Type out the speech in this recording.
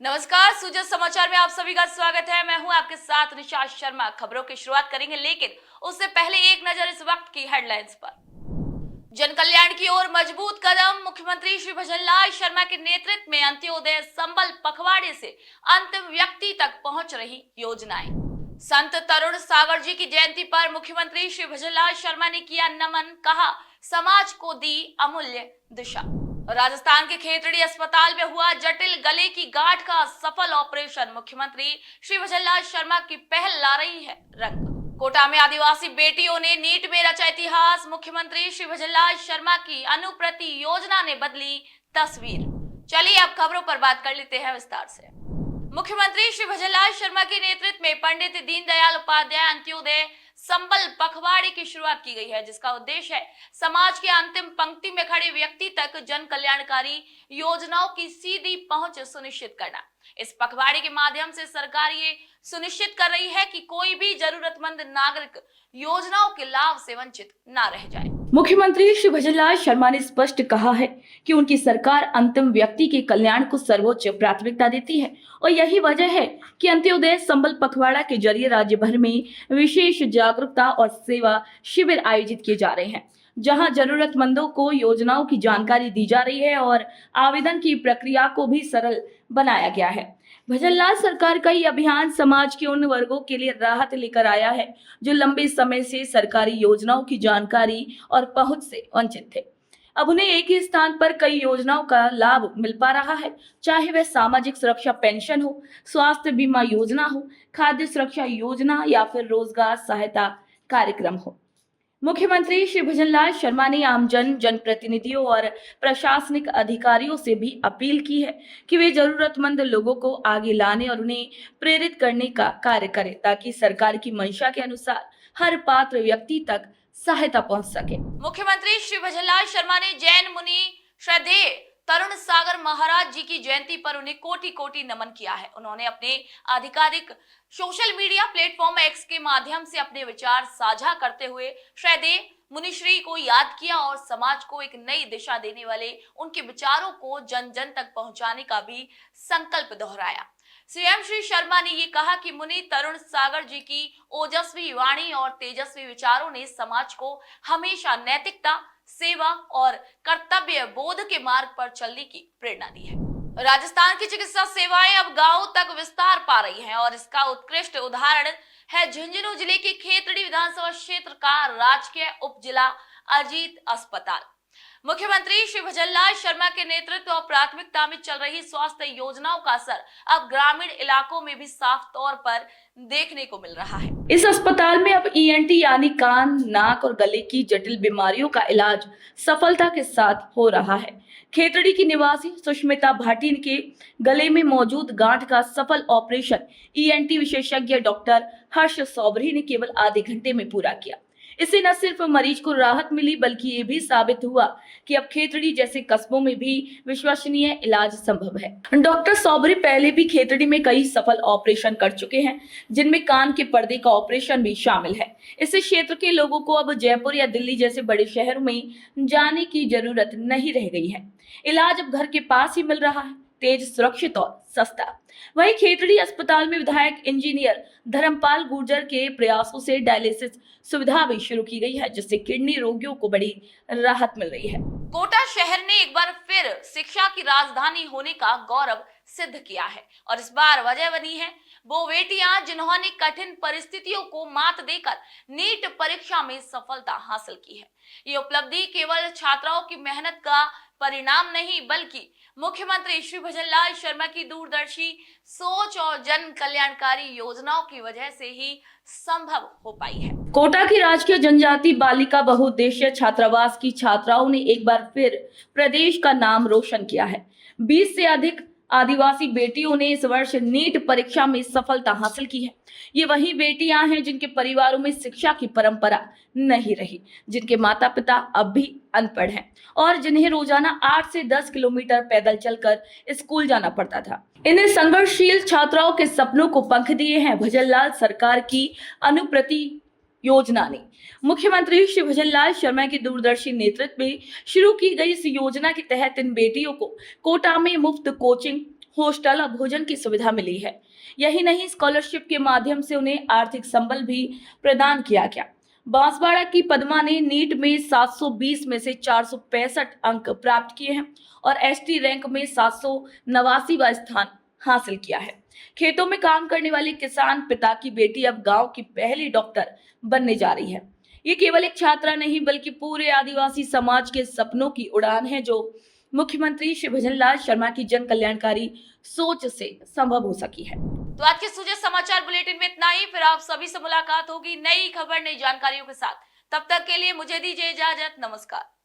नमस्कार, सूजन समाचार में आप सभी का स्वागत है। मैं हूं आपके साथ निशा शर्मा। खबरों की शुरुआत करेंगे, लेकिन उससे पहले एक नजर इस वक्त की हेडलाइंस पर। जन कल्याण की ओर मजबूत कदम। मुख्यमंत्री श्री भजनलाल शर्मा के नेतृत्व में अंत्योदय संबल पखवाड़े से अंतिम व्यक्ति तक पहुंच रही योजनाएं। संत तरुण सागर जी की जयंती पर मुख्यमंत्री श्री भजनलाल शर्मा ने किया नमन, कहा समाज को दी अमूल्य दिशा। राजस्थान के खेतड़ी अस्पताल में हुआ जटिल गले की गांठ का सफल ऑपरेशन। मुख्यमंत्री श्री भजनलाल शर्मा की पहल ला रही है रंग। कोटा में आदिवासी बेटियों ने नीट में रचा इतिहास। मुख्यमंत्री श्री भजनलाल शर्मा की अनुप्रति योजना ने बदली तस्वीर। चलिए अब खबरों पर बात कर लेते हैं विस्तार से। मुख्यमंत्री श्री भजनलाल शर्मा के नेतृत्व में पंडित दीनदयाल उपाध्याय अंत्योदय संबल पखवाड़े की शुरुआत की गई है, जिसका उद्देश्य है समाज के अंतिम पंक्ति में खड़े व्यक्ति तक जन कल्याणकारी योजनाओं की सीधी पहुंच सुनिश्चित करना। इस पखवाड़े के माध्यम से सरकार ये सुनिश्चित कर रही है कि कोई भी जरूरतमंद नागरिक योजनाओं के लाभ से वंचित न रह जाए। मुख्यमंत्री श्री भजनलाल शर्मा ने स्पष्ट कहा है कि उनकी सरकार अंतिम व्यक्ति के कल्याण को सर्वोच्च प्राथमिकता देती है और यही वजह है कि अंत्योदय संबल पखवाड़ा के जरिए राज्य भर में विशेष जागरूकता और सेवा शिविर आयोजित किए जा रहे हैं, जहां जरूरतमंदों को योजनाओं की जानकारी दी जा रही है और आवेदन की प्रक्रिया को भी सरल बनाया गया है। भजनलाल सरकार का ये अभियान समाज के उन वर्गों के लिए राहत लेकर आया है जो लंबे समय से सरकारी योजनाओं की जानकारी और पहुंच से वंचित थे। अब उन्हें एक ही स्थान पर कई योजनाओं का लाभ मिल पा रहा है, चाहे वह सामाजिक सुरक्षा पेंशन हो, स्वास्थ्य बीमा योजना हो, खाद्य सुरक्षा योजना या फिर रोजगार सहायता कार्यक्रम हो। मुख्यमंत्री श्री भजनलाल शर्मा ने आमजन, जनप्रतिनिधियों और प्रशासनिक अधिकारियों से भी अपील की है कि वे जरूरतमंद लोगों को आगे लाने और उन्हें प्रेरित करने का कार्य करें, ताकि सरकार की मंशा के अनुसार हर पात्र व्यक्ति तक सहायता पहुंच सके। मुख्यमंत्री श्री भजनलाल शर्मा ने जैन मुनि श्रद्धेय तरुण सागर महाराज जी की जयंती पर उन्हें कोटि कोटि नमन किया है। उन्होंने अपने आधिकारिक सोशल मीडिया प्लेटफॉर्म एक्स के माध्यम से अपने विचार साझा करते हुए श्रद्धेय मुनिश्री को याद किया और समाज को एक नई दिशा देने वाले उनके विचारों को जन जन तक पहुंचाने का भी संकल्प दोहराया। सीएम श्री शर्मा ने ये कहा कि मुनि तरुण सागर जी की ओजस्वी वाणी और तेजस्वी विचारों ने समाज को हमेशा नैतिकता, सेवा और कर्तव्य बोध के मार्ग पर चलने की प्रेरणा दी है। राजस्थान की चिकित्सा सेवाएं अब गांव तक विस्तार पा रही हैं और इसका उत्कृष्ट उदाहरण है झुंझुनू जिले के खेतड़ी विधानसभा क्षेत्र का राजकीय उप जिला अजीत अस्पताल। मुख्यमंत्री श्री भजनलाल शर्मा के नेतृत्व और प्राथमिकता में चल रही स्वास्थ्य योजनाओं का असर अब ग्रामीण इलाकों में भी साफ तौर पर देखने को मिल रहा है। इस अस्पताल में अब ईएनटी यानी कान, नाक और गले की जटिल बीमारियों का इलाज सफलता के साथ हो रहा है। खेतड़ी की निवासी सुष्मिता भाटिन के गले में मौजूद गांठ का सफल ऑपरेशन ईएनटी विशेषज्ञ डॉक्टर हर्ष सौबरी ने केवल आधे घंटे में पूरा किया। इससे न सिर्फ मरीज को राहत मिली, बल्कि ये भी साबित हुआ कि अब खेतड़ी जैसे कस्बों में भी विश्वसनीय इलाज संभव है। डॉक्टर सौबरी पहले भी खेतड़ी में कई सफल ऑपरेशन कर चुके हैं, जिनमें कान के पर्दे का ऑपरेशन भी शामिल है। इससे क्षेत्र के लोगों को अब जयपुर या दिल्ली जैसे बड़े शहरों में जाने की जरूरत नहीं रह गई है। इलाज अब घर के पास ही मिल रहा है, तेज, सुरक्षित और सस्ता। वहीं खेतड़ी अस्पताल में विधायक इंजीनियर धर्मपाल गुर्जर के प्रयासों से डायलिसिस सुविधा भी शुरू की गई है, जिससे किडनी रोगियों को बड़ी राहत मिल रही है। कोटा शहर ने एक बार फिर शिक्षा की राजधानी होने का गौरव सिद्ध किया है और इस बार वजह बनी है वो बेटियां जिन्होंने कठिन परिस्थितियों को मात देकर नीट परीक्षा में सफलता हासिल की है। ये उपलब्धि केवल छात्राओं की मेहनत का परिणाम नहीं, बल्कि मुख्यमंत्री श्री भजनलाल शर्मा की दूरदर्शी सोच और जन कल्याणकारी योजनाओं की वजह से ही संभव हो पाई है। कोटा की राजकीय जनजाति बालिका बहुउद्देश्य छात्रावास की छात्राओं ने एक बार फिर प्रदेश का नाम रोशन किया है। 20 से अधिक आदिवासी बेटियों ने इस वर्ष नीट परीक्षा में सफलता हासिल की है। ये वही बेटियां हैं जिनके परिवारों में शिक्षा की परंपरा नहीं रही, जिनके माता पिता अब भी अनपढ़ हैं और जिन्हें रोजाना 8 से 10 किलोमीटर पैदल चलकर स्कूल जाना पड़ता था। इन्हें संघर्षशील छात्राओं के सपनों को पंख दिए हैं भजनलाल सरकार की अनुप्रति योजना ने। मुख्यमंत्री श्री भजनलाल शर्मा के दूरदर्शी नेतृत्व में शुरू की गई इस योजना के तहत इन बेटियों को कोटा में मुफ्त कोचिंग, हॉस्टल और भोजन की सुविधा मिली है। यही नहीं, स्कॉलरशिप के माध्यम से उन्हें आर्थिक संबल भी प्रदान किया गया। बांसवाड़ा की पद्मा ने नीट में 720 में से 465 अंक प्राप्त किए हैं और एसटी रैंक में 789वां स्थान हासिल किया है। खेतों में काम करने वाली किसान पिता की बेटी अब गांव की पहली डॉक्टर बनने जा रही है। ये केवल एक छात्रा नहीं बल्कि पूरे आदिवासी समाज के सपनों की उड़ान है, जो मुख्यमंत्री श्री भजनलाल शर्मा की जन कल्याणकारी सोच से संभव हो सकी है। तो आज के सूझे समाचार बुलेटिन में इतना ही। फिर आप सभी से मुलाकात होगी नई खबर, नई जानकारियों के साथ। तब तक के लिए मुझे दीजिए इजाजत। नमस्कार।